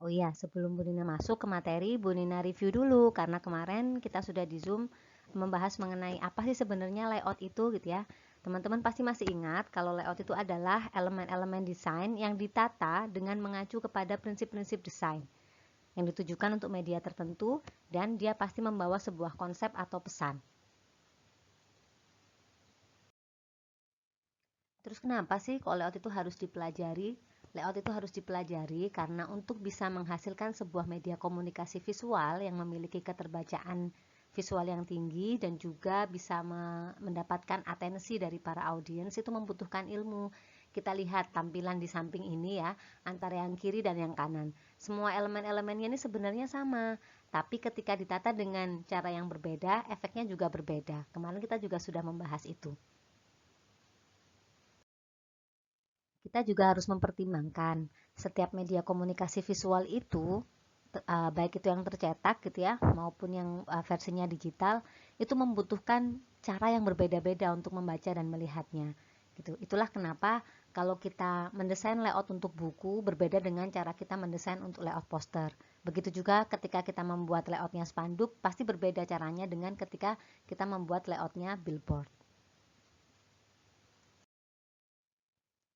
Oh iya, sebelum Bu Nina masuk ke materi, Bu Nina review dulu karena kemarin kita sudah di Zoom membahas mengenai apa sih sebenarnya layout itu gitu ya. Teman-teman pasti masih ingat kalau layout itu adalah elemen-elemen desain yang ditata dengan mengacu kepada prinsip-prinsip desain yang ditujukan untuk media tertentu dan dia pasti membawa sebuah konsep atau pesan. Terus kenapa sih kok layout itu harus dipelajari? Layout itu harus dipelajari karena untuk bisa menghasilkan sebuah media komunikasi visual yang memiliki keterbacaan visual yang tinggi dan juga bisa mendapatkan atensi dari para audiens itu membutuhkan ilmu. Kita lihat tampilan di samping ini ya, antara yang kiri dan yang kanan. Semua elemen-elemennya ini sebenarnya sama, tapi ketika ditata dengan cara yang berbeda, efeknya juga berbeda. Kemarin kita juga sudah membahas itu. Kita juga harus mempertimbangkan setiap media komunikasi visual itu baik itu yang tercetak gitu ya maupun yang versinya digital itu membutuhkan cara yang berbeda-beda untuk membaca dan melihatnya gitu. Itulah kenapa kalau kita mendesain layout untuk buku berbeda dengan cara kita mendesain untuk layout poster. Begitu juga ketika kita membuat layoutnya spanduk pasti berbeda caranya dengan ketika kita membuat layoutnya billboard.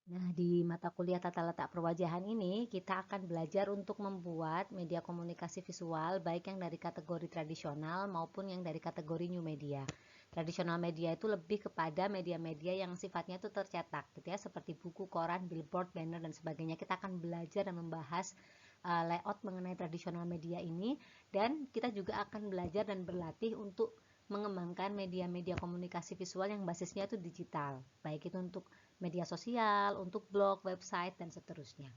Nah, di mata kuliah tata letak perwajahan ini, kita akan belajar untuk membuat media komunikasi visual, baik yang dari kategori tradisional maupun yang dari kategori new media. Tradisional media itu lebih kepada media-media yang sifatnya itu tercetak, gitu ya, seperti buku, koran, billboard, banner, dan sebagainya. Kita akan belajar dan membahas layout mengenai tradisional media ini, dan kita juga akan belajar dan berlatih untuk mengembangkan media-media komunikasi visual yang basisnya itu digital, baik itu untuk media sosial, untuk blog, website, dan seterusnya.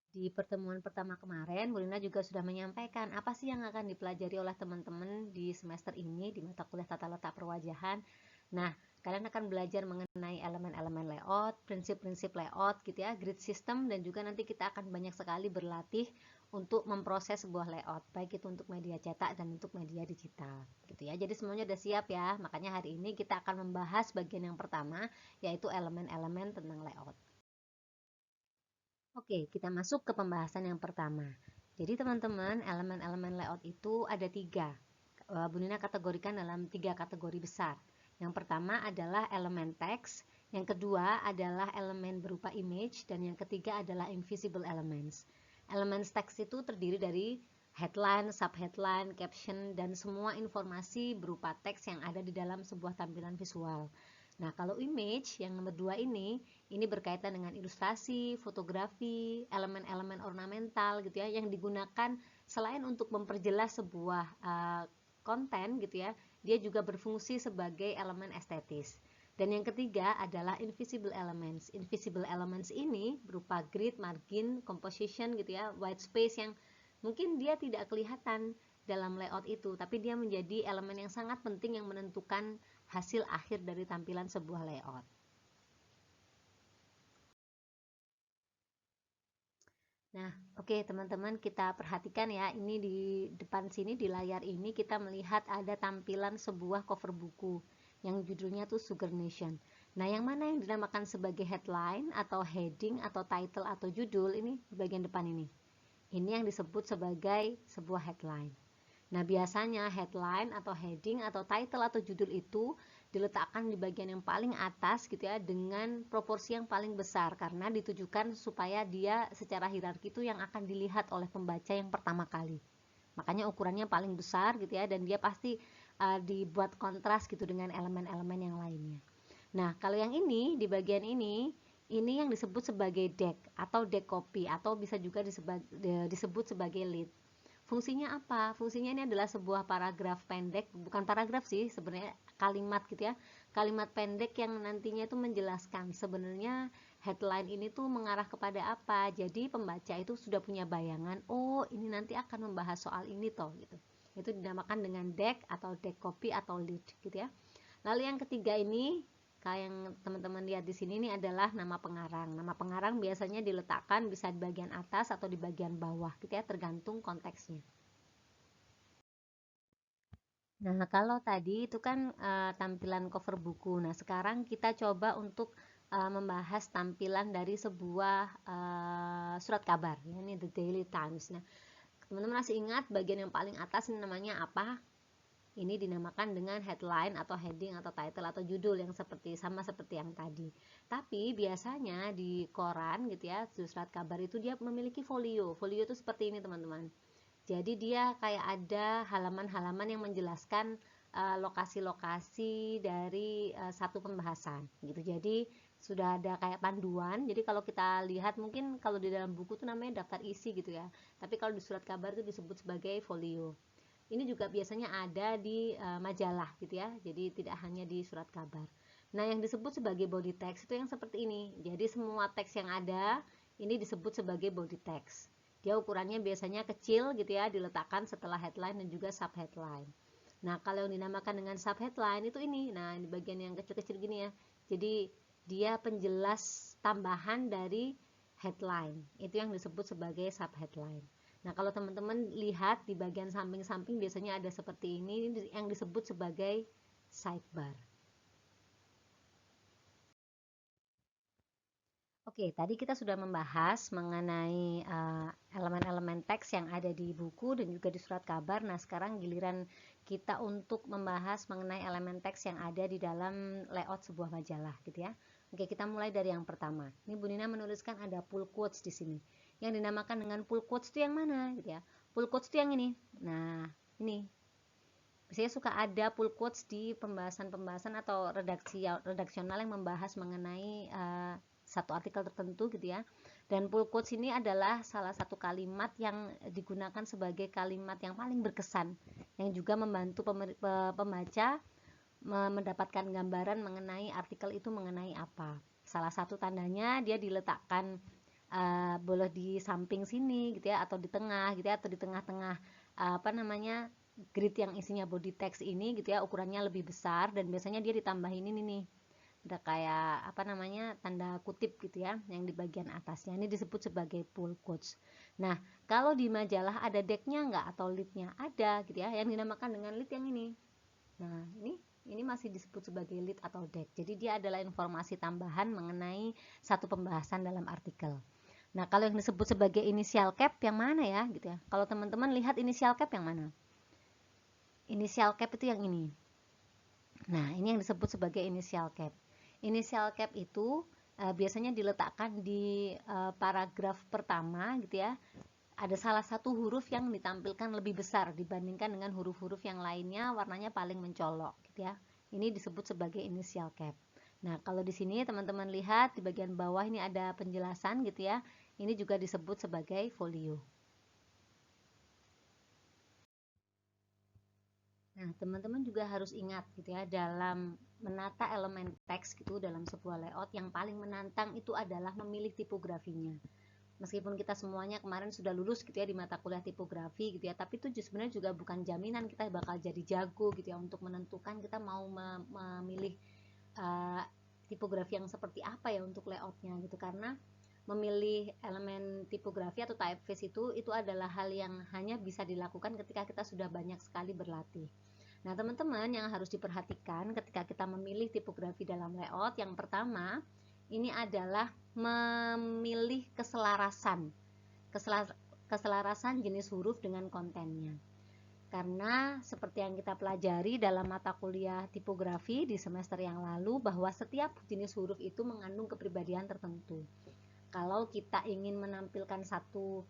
Di pertemuan pertama kemarin, Bu Lina juga sudah menyampaikan apa sih yang akan dipelajari oleh teman-teman di semester ini di mata kuliah tata letak perwajahan. Nah, kalian akan belajar mengenai elemen-elemen layout, prinsip-prinsip layout gitu ya, grid system, dan juga nanti kita akan banyak sekali berlatih untuk memproses sebuah layout, baik itu untuk media cetak dan untuk media digital gitu ya. Jadi semuanya udah siap ya. Makanya hari ini kita akan membahas bagian yang pertama yaitu elemen-elemen tentang layout. Oke, kita masuk ke pembahasan yang pertama. Jadi teman-teman, elemen-elemen layout itu ada tiga. Bu Nina kategorikan dalam tiga kategori besar. Yang pertama adalah elemen teks, yang kedua adalah elemen berupa image, dan yang ketiga adalah invisible elements. Elemen teks itu terdiri dari headline, subheadline, caption, dan semua informasi berupa teks yang ada di dalam sebuah tampilan visual. Nah, kalau image yang nomor 2 ini berkaitan dengan ilustrasi, fotografi, elemen-elemen ornamental gitu ya yang digunakan selain untuk memperjelas sebuah konten gitu ya, dia juga berfungsi sebagai elemen estetis. Dan yang ketiga adalah invisible elements. Invisible elements ini berupa grid, margin, composition gitu ya, white space yang mungkin dia tidak kelihatan dalam layout itu, tapi dia menjadi elemen yang sangat penting yang menentukan hasil akhir dari tampilan sebuah layout. Nah, oke teman-teman, kita perhatikan ya, ini di depan sini di layar ini kita melihat ada tampilan sebuah cover buku yang judulnya tuh Sugar Nation. Nah, yang mana yang dinamakan sebagai headline atau heading atau title atau judul ini di bagian depan ini. Ini yang disebut sebagai sebuah headline. Nah, biasanya headline atau heading atau title atau judul itu diletakkan di bagian yang paling atas gitu ya, dengan proporsi yang paling besar karena ditujukan supaya dia secara hierarki itu yang akan dilihat oleh pembaca yang pertama kali. Makanya ukurannya paling besar gitu ya, dan dia pasti dibuat kontras gitu dengan elemen-elemen yang lainnya. Nah, kalau yang ini di bagian ini yang disebut sebagai deck atau deck copy atau bisa juga disebut sebagai lead. Fungsinya apa? Fungsinya ini adalah sebuah paragraf pendek, bukan paragraf sih, sebenarnya kalimat gitu ya. Kalimat pendek yang nantinya itu menjelaskan sebenarnya headline ini tuh mengarah kepada apa. Jadi pembaca itu sudah punya bayangan, oh ini nanti akan membahas soal ini toh gitu. Itu dinamakan dengan deck atau deck copy atau lead gitu ya. Lalu yang ketiga ini, kayak yang teman-teman lihat di sini ini adalah nama pengarang. Nama pengarang biasanya diletakkan bisa di bagian atas atau di bagian bawah gitu ya, tergantung konteksnya. Nah, kalau tadi itu kan tampilan cover buku. Nah, sekarang kita coba untuk membahas tampilan dari sebuah surat kabar, ya, ini The Daily Times. Nah, teman-teman masih ingat bagian yang paling atas ini namanya apa? Ini dinamakan dengan headline atau heading atau title atau judul yang sama seperti yang tadi. Tapi biasanya di koran gitu ya, di surat kabar itu dia memiliki folio. Folio itu seperti ini teman-teman. Jadi dia kayak ada halaman-halaman yang menjelaskan lokasi-lokasi dari satu pembahasan gitu. Jadi sudah ada kayak panduan. Jadi kalau kita lihat mungkin kalau di dalam buku itu namanya daftar isi gitu ya. Tapi kalau di surat kabar itu disebut sebagai folio. Ini juga biasanya ada di majalah gitu ya. Jadi tidak hanya di surat kabar. Nah, yang disebut sebagai body text itu yang seperti ini. Jadi semua teks yang ada ini disebut sebagai body text. Dia ukurannya biasanya kecil gitu ya, diletakkan setelah headline dan juga sub headline. Nah, kalau yang dinamakan dengan sub headline itu ini. Nah, ini bagian yang kecil-kecil gini ya. Jadi dia penjelas tambahan dari headline. Itu yang disebut sebagai sub headline. Nah, kalau teman-teman lihat di bagian samping-samping biasanya ada seperti ini yang disebut sebagai sidebar. Oke, tadi kita sudah membahas mengenai elemen-elemen teks yang ada di buku dan juga di surat kabar. Nah, sekarang giliran kita untuk membahas mengenai elemen teks yang ada di dalam layout sebuah majalah gitu ya. Oke, kita mulai dari yang pertama. Ini Bu Nina menuliskan ada pull quotes di sini. Yang dinamakan dengan pull quotes itu yang mana gitu ya? Pull quotes itu yang ini. Nah, ini biasanya suka ada pull quotes di pembahasan-pembahasan atau redaksional yang membahas mengenai satu artikel tertentu gitu ya. Dan pull quotes ini adalah salah satu kalimat yang digunakan sebagai kalimat yang paling berkesan, yang juga membantu pembaca mendapatkan gambaran mengenai artikel itu mengenai apa. Salah satu tandanya dia diletakkan boleh di samping sini gitu ya, atau di tengah gitu ya, atau di tengah-tengah apa namanya grid yang isinya body text ini gitu ya, ukurannya lebih besar dan biasanya dia ditambahin ini nih, ada kayak apa namanya tanda kutip gitu ya yang di bagian atasnya, ini disebut sebagai pull quotes. Nah, kalau di majalah ada decknya nggak atau leadnya? Ada gitu ya, yang dinamakan dengan lead yang ini. Nah, ini masih disebut sebagai lead atau deck. Jadi dia adalah informasi tambahan mengenai satu pembahasan dalam artikel. Nah, kalau yang disebut sebagai initial cap yang mana ya gitu ya? Kalau teman-teman lihat initial cap yang mana? Initial cap itu yang ini. Nah, ini yang disebut sebagai initial cap. Initial cap itu biasanya diletakkan di paragraf pertama gitu ya. Ada salah satu huruf yang ditampilkan lebih besar dibandingkan dengan huruf-huruf yang lainnya, warnanya paling mencolok gitu ya. Ini disebut sebagai initial cap. Nah, kalau di sini teman-teman lihat di bagian bawah ini ada penjelasan gitu ya. Ini juga disebut sebagai folio. Nah, teman-teman juga harus ingat gitu ya, dalam menata elemen teks gitu dalam sebuah layout, yang paling menantang itu adalah memilih tipografinya. Meskipun kita semuanya kemarin sudah lulus gitu ya di mata kuliah tipografi gitu ya, tapi itu sebenarnya juga bukan jaminan kita bakal jadi jago gitu ya untuk menentukan kita mau memilih uh, tipografi yang seperti apa ya untuk layoutnya gitu. Karena memilih elemen tipografi atau typeface itu adalah hal yang hanya bisa dilakukan ketika kita sudah banyak sekali berlatih. Nah, teman-teman, yang harus diperhatikan ketika kita memilih tipografi dalam layout, yang pertama ini adalah memilih keselarasan jenis huruf dengan kontennya. Karena seperti yang kita pelajari dalam mata kuliah tipografi di semester yang lalu, bahwa setiap jenis huruf itu mengandung kepribadian tertentu. Kalau kita ingin menampilkan satu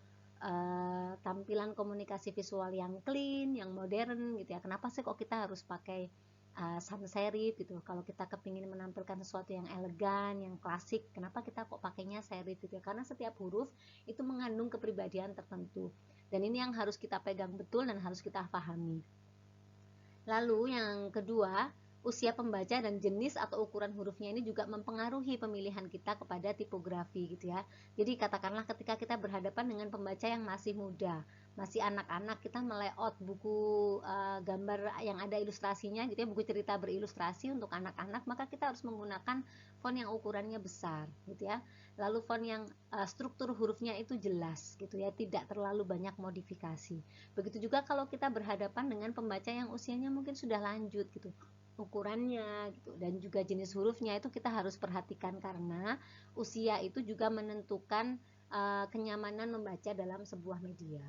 tampilan komunikasi visual yang clean, yang modern gitu ya, kenapa sih kok kita harus pakai sans serif gitu? Kalau kita kepingin menampilkan sesuatu yang elegan, yang klasik, kenapa kita kok pakainya serif gitu ya? Karena setiap huruf itu mengandung kepribadian tertentu, dan ini yang harus kita pegang betul dan harus kita pahami. Lalu yang kedua, usia pembaca dan jenis atau ukuran hurufnya ini juga mempengaruhi pemilihan kita kepada tipografi gitu ya. Jadi katakanlah ketika kita berhadapan dengan pembaca yang masih muda, masih anak-anak, kita melayout buku gambar yang ada ilustrasinya gitu ya, buku cerita berilustrasi untuk anak-anak, maka kita harus menggunakan font yang ukurannya besar gitu ya. Lalu font yang struktur hurufnya itu jelas gitu ya, tidak terlalu banyak modifikasi. Begitu juga kalau kita berhadapan dengan pembaca yang usianya mungkin sudah lanjut gitu, ukurannya gitu, dan juga jenis hurufnya itu kita harus perhatikan karena usia itu juga menentukan kenyamanan membaca dalam sebuah media.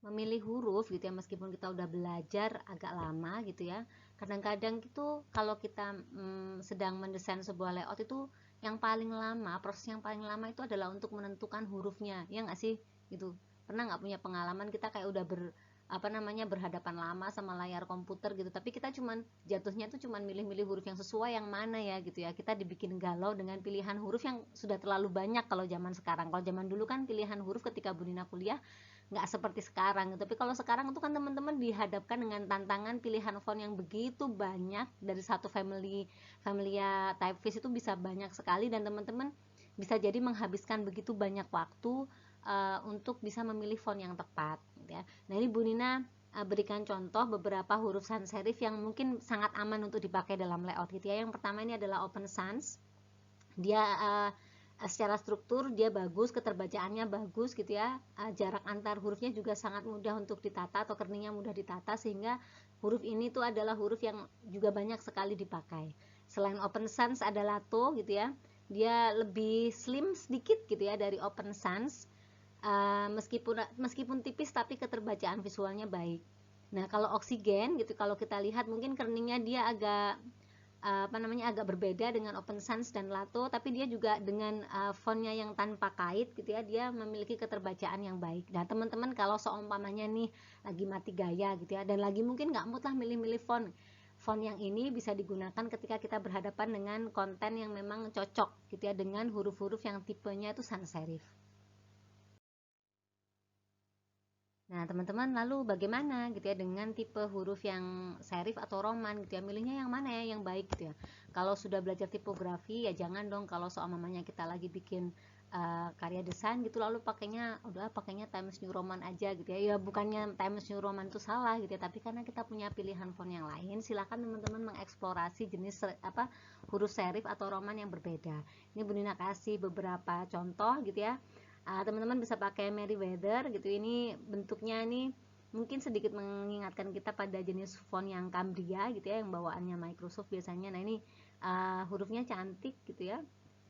Memilih huruf gitu ya, meskipun kita udah belajar agak lama gitu ya, kadang-kadang itu kalau kita sedang mendesain sebuah layout itu yang paling lama, proses yang paling lama itu adalah untuk menentukan hurufnya, ya nggak sih gitu. Pernah nggak punya pengalaman kita kayak udah berhadapan lama sama layar komputer gitu, tapi kita cuman jatuhnya tuh cuman milih-milih huruf yang sesuai yang mana ya gitu ya, kita dibikin galau dengan pilihan huruf yang sudah terlalu banyak kalau zaman sekarang. Kalau zaman dulu kan pilihan huruf ketika Bu Nina kuliah nggak seperti sekarang, tapi kalau sekarang itu kan teman-teman dihadapkan dengan tantangan pilihan font yang begitu banyak, dari satu familia typeface itu bisa banyak sekali, dan teman-teman bisa jadi menghabiskan begitu banyak waktu untuk bisa memilih font yang tepat gitu ya. Nah, ini Bu Nina berikan contoh beberapa huruf sans serif yang mungkin sangat aman untuk dipakai dalam layout gitu ya. Yang pertama ini adalah Open Sans. Dia secara struktur dia bagus, keterbacaannya bagus gitu ya, jarak antar hurufnya juga sangat mudah untuk ditata atau kerningnya mudah ditata, sehingga huruf ini tuh adalah huruf yang juga banyak sekali dipakai. Selain Open Sans ada Lato gitu ya, dia lebih slim sedikit gitu ya dari Open Sans, meskipun tipis tapi keterbacaan visualnya baik. Nah, kalau Oksigen gitu, kalau kita lihat mungkin kerningnya dia agak berbeda dengan Open Sans dan Lato, tapi dia juga dengan fontnya yang tanpa kait gitu ya, dia memiliki keterbacaan yang baik. Nah, teman-teman kalau seumpamanya nih lagi mati gaya gitu ya, dan lagi mungkin nggak mood lah milih-milih font yang ini bisa digunakan ketika kita berhadapan dengan konten yang memang cocok gitu ya, dengan huruf-huruf yang tipenya itu sans serif. Nah, teman-teman lalu bagaimana gitu ya dengan tipe huruf yang serif atau roman gitu ya, milihnya yang mana ya yang baik gitu ya. Kalau sudah belajar tipografi ya jangan dong kalau seumpamanya kita lagi bikin karya desain gitu lalu pakainya Times New Roman aja gitu ya. Ya bukannya Times New Roman itu salah gitu ya, tapi karena kita punya pilihan font yang lain, silakan teman-teman mengeksplorasi jenis huruf serif atau roman yang berbeda. Ini Bu Nina kasih beberapa contoh gitu ya. Teman-teman bisa pakai Merriweather gitu, ini bentuknya ini mungkin sedikit mengingatkan kita pada jenis font yang Cambria gitu ya, yang bawaannya Microsoft biasanya. Nah, ini hurufnya cantik gitu ya,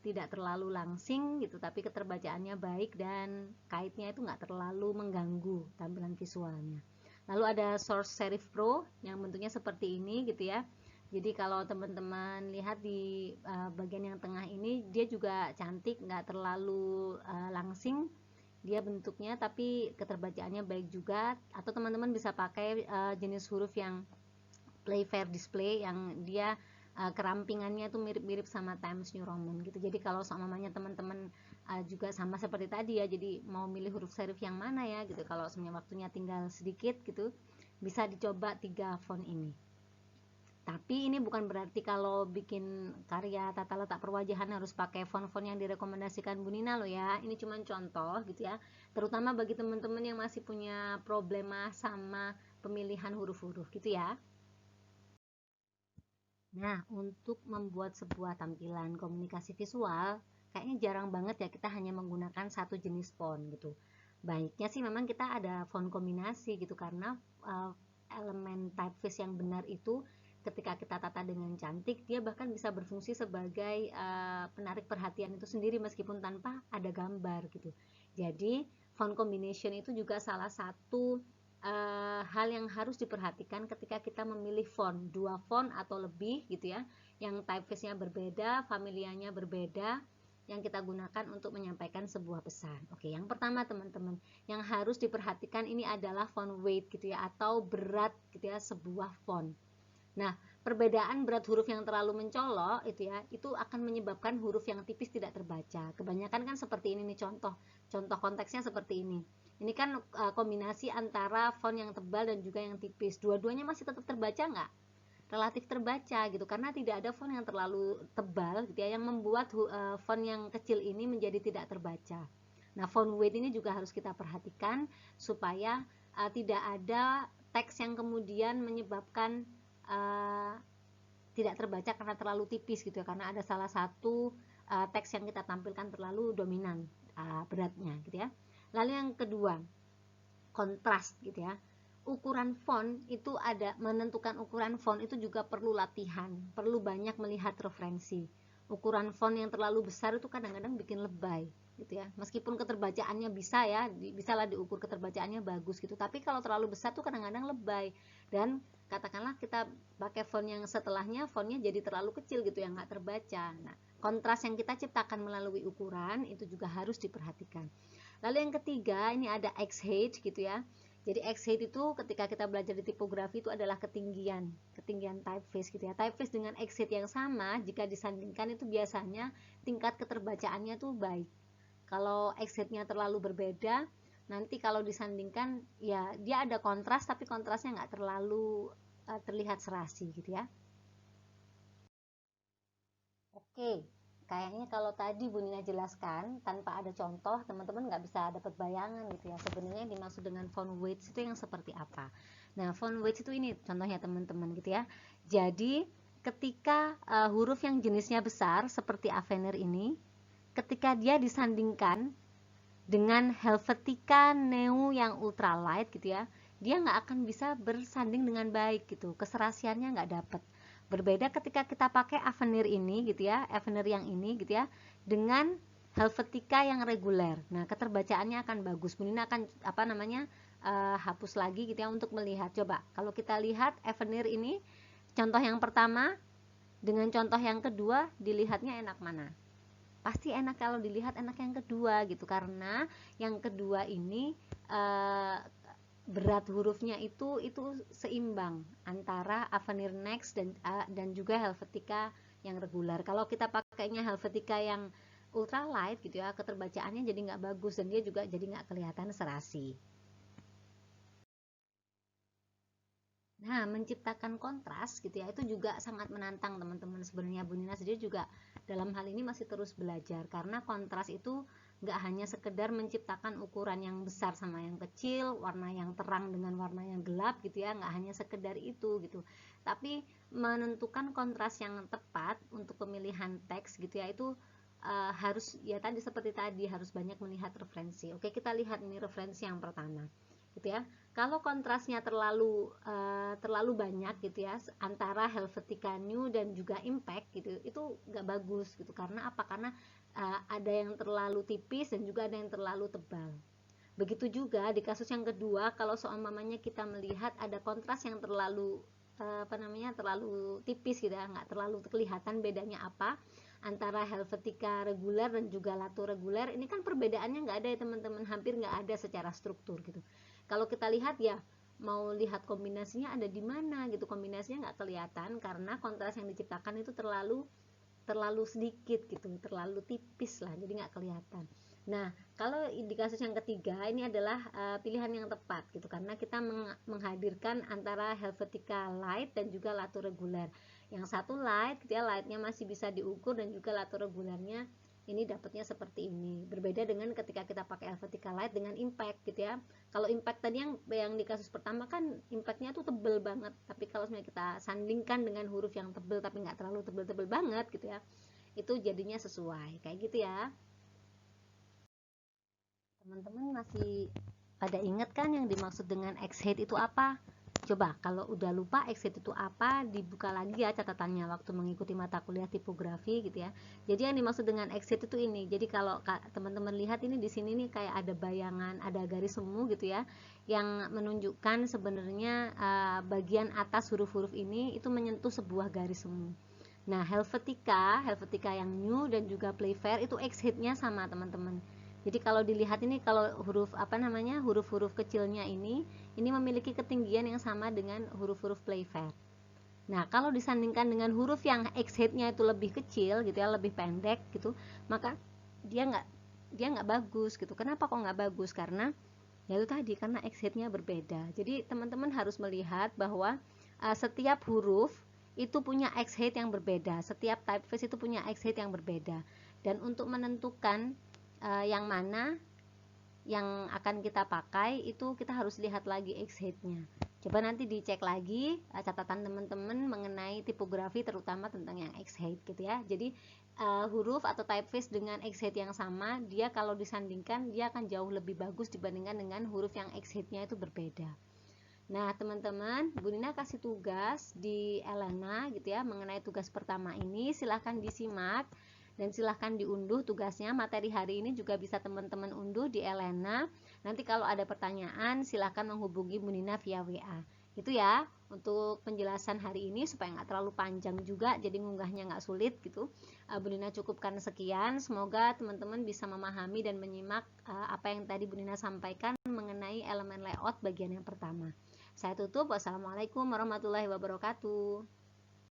tidak terlalu langsing gitu, tapi keterbacaannya baik dan kaitnya itu nggak terlalu mengganggu tampilan visualnya. Lalu ada Source Serif Pro yang bentuknya seperti ini gitu ya. Jadi kalau teman-teman lihat di bagian yang tengah ini, dia juga cantik, nggak terlalu langsing dia bentuknya, tapi keterbacaannya baik juga. Atau teman-teman bisa pakai jenis huruf yang Play Fair Display yang dia kerampingannya tuh mirip-mirip sama Times New Roman gitu. Jadi kalau semuanya teman-teman juga sama seperti tadi ya, jadi mau milih huruf serif yang mana ya gitu, kalau sebenarnya waktunya tinggal sedikit gitu, bisa dicoba 3 font ini. Tapi ini bukan berarti kalau bikin karya tata letak perwajahan harus pakai font-font yang direkomendasikan Bu Nina loh ya. Ini cuma contoh gitu ya. Terutama bagi teman-teman yang masih punya problema sama pemilihan huruf-huruf gitu ya. Nah, untuk membuat sebuah tampilan komunikasi visual, kayaknya jarang banget ya kita hanya menggunakan satu jenis font gitu. Baiknya sih memang kita ada font kombinasi gitu, karena elemen typeface yang benar itu ketika kita tata dengan cantik, dia bahkan bisa berfungsi sebagai penarik perhatian itu sendiri meskipun tanpa ada gambar gitu. Jadi font combination itu juga salah satu hal yang harus diperhatikan ketika kita memilih font, 2 font atau lebih gitu ya, yang typeface-nya berbeda, familianya berbeda, yang kita gunakan untuk menyampaikan sebuah pesan. Oke, yang pertama teman-teman, yang harus diperhatikan ini adalah font weight gitu ya, atau berat gitu ya sebuah font. Nah, perbedaan berat huruf yang terlalu mencolok itu ya, itu akan menyebabkan huruf yang tipis tidak terbaca. Kebanyakan kan seperti ini nih contoh konteksnya seperti ini. Ini kan kombinasi antara font yang tebal dan juga yang tipis. Dua-duanya masih tetap terbaca nggak? Relatif terbaca gitu, karena tidak ada font yang terlalu tebal gitu ya, yang membuat font yang kecil ini menjadi tidak terbaca. Nah, font weight ini juga harus kita perhatikan supaya tidak ada teks yang kemudian menyebabkan tidak terbaca karena terlalu tipis gitu ya, karena ada salah satu teks yang kita tampilkan terlalu dominan beratnya gitu ya. Lalu yang kedua, kontras gitu ya. ukuran font itu ada, menentukan ukuran font itu juga perlu latihan, perlu banyak melihat referensi. Ukuran font yang terlalu besar itu kadang-kadang bikin lebay gitu ya, meskipun keterbacaannya bisa ya, bisalah diukur keterbacaannya bagus gitu, tapi kalau terlalu besar tuh kadang-kadang lebay, dan katakanlah kita pakai font yang setelahnya fontnya jadi terlalu kecil gitu yang nggak terbaca. Nah, kontras yang kita ciptakan melalui ukuran itu juga harus diperhatikan. Lalu yang ketiga, ini ada X-height gitu ya. Jadi X-height itu ketika kita belajar di tipografi itu adalah ketinggian typeface gitu ya. Typeface dengan X-height yang sama jika disandingkan itu biasanya tingkat keterbacaannya tuh baik. Kalau X-height-nya terlalu berbeda, nanti kalau disandingkan ya dia ada kontras tapi kontrasnya nggak terlalu terlihat serasi gitu ya. Oke, kayaknya kalau tadi Bu Nina jelaskan tanpa ada contoh, teman-teman nggak bisa dapat bayangan gitu ya. Sebenarnya yang dimaksud dengan font weights itu yang seperti apa. Nah, font weights itu ini contohnya teman-teman gitu ya. Jadi, ketika huruf yang jenisnya besar seperti Avenir ini, ketika dia disandingkan dengan Helvetica Neo yang ultralight gitu ya, dia nggak akan bisa bersanding dengan baik gitu, keserasiannya nggak dapet. Berbeda ketika kita pakai Avenir ini gitu ya, Avenir yang ini gitu ya, dengan Helvetica yang reguler. Nah, keterbacaannya akan bagus. Bu Nina akan hapus lagi gitu ya untuk melihat. Coba kalau kita lihat Avenir ini, contoh yang pertama dengan contoh yang kedua, dilihatnya enak mana? Pasti enak kalau dilihat enak yang kedua gitu, karena yang kedua ini berat hurufnya itu seimbang antara Avenir Next dan juga Helvetica yang regular. Kalau kita pakainya Helvetica yang ultralight gitu ya, keterbacaannya jadi nggak bagus dan dia juga jadi nggak kelihatan serasi. Nah, menciptakan kontras gitu ya, itu juga sangat menantang teman-teman. Sebenarnya Bu Nina sendiri juga dalam hal ini masih terus belajar, karena kontras itu nggak hanya sekedar menciptakan ukuran yang besar sama yang kecil, warna yang terang dengan warna yang gelap gitu ya, nggak hanya sekedar itu gitu, tapi menentukan kontras yang tepat untuk pemilihan teks gitu ya, itu harus ya tadi seperti tadi harus banyak melihat referensi. Oke, kita lihat ini referensi yang pertama gitu ya. Kalau kontrasnya terlalu banyak gitu ya antara Helvetica New dan juga Impact gitu, itu nggak bagus gitu. Karena apa? Karena ada yang terlalu tipis dan juga ada yang terlalu tebal. Begitu juga di kasus yang kedua, kalau seumpamanya kita melihat ada kontras yang terlalu tipis gitu ya, nggak terlalu kelihatan bedanya apa antara Helvetica reguler dan juga Lato reguler. Ini kan perbedaannya nggak ada ya teman-teman, hampir nggak ada secara struktur gitu. Kalau kita lihat ya, mau lihat kombinasinya ada di mana gitu, kombinasinya nggak kelihatan karena kontras yang diciptakan itu terlalu sedikit gitu, terlalu tipis lah, jadi nggak kelihatan. Nah, kalau di kasus yang ketiga ini adalah pilihan yang tepat gitu, karena kita menghadirkan antara Helvetica Light dan juga Lato reguler. Yang satu light gitu ya, lightnya masih bisa diukur, dan juga Lato regulernya ini dapatnya seperti ini. Berbeda dengan ketika kita pakai Helvetica Light dengan Impact gitu ya. Kalau Impact tadi yang di kasus pertama kan impactnya tuh tebel banget, tapi kalau misalnya kita sandingkan dengan huruf yang tebel tapi nggak terlalu tebel-tebel banget gitu ya, itu jadinya sesuai kayak gitu ya. Teman-teman masih pada ingat kan yang dimaksud dengan X-height itu apa? Coba kalau udah lupa X-height itu apa, dibuka lagi ya catatannya waktu mengikuti mata kuliah tipografi gitu ya. Jadi yang dimaksud dengan X-height itu ini. Jadi kalau teman-teman lihat ini di sini nih kayak ada bayangan, ada garis semu gitu ya, yang menunjukkan sebenarnya bagian atas huruf-huruf ini itu menyentuh sebuah garis semu. Nah, Helvetica yang new dan juga Playfair itu X-height-nya sama teman-teman. Jadi kalau dilihat ini, kalau huruf-huruf kecilnya ini memiliki ketinggian yang sama dengan huruf-huruf Playfair. Nah, kalau disandingkan dengan huruf yang X-height-nya itu lebih kecil gitu ya, lebih pendek gitu, maka dia nggak bagus gitu. Kenapa kok nggak bagus? Karena ya itu tadi, karena X-height-nya berbeda. Jadi teman-teman harus melihat bahwa setiap huruf itu punya X-height yang berbeda, setiap typeface itu punya X-height yang berbeda, dan untuk menentukan yang mana yang akan kita pakai itu kita harus lihat lagi X-height-nya. Coba nanti dicek lagi catatan teman-teman mengenai tipografi, terutama tentang yang X-height gitu ya. Jadi huruf atau typeface dengan X-height yang sama, dia kalau disandingkan dia akan jauh lebih bagus dibandingkan dengan huruf yang X-height-nya itu berbeda. Nah, teman-teman, Bu Nina kasih tugas di Elena gitu ya, mengenai tugas pertama ini. Silahkan disimak dan silahkan diunduh tugasnya. Materi hari ini juga bisa teman-teman unduh di Elena. Nanti kalau ada pertanyaan, silahkan menghubungi Bu Nina via WA. Itu ya, untuk penjelasan hari ini supaya nggak terlalu panjang juga, jadi ngunggahnya nggak sulit gitu. Bu Nina cukupkan sekian. Semoga teman-teman bisa memahami dan menyimak apa yang tadi Bu Nina sampaikan mengenai elemen layout bagian yang pertama. Saya tutup. Wassalamualaikum warahmatullahi wabarakatuh.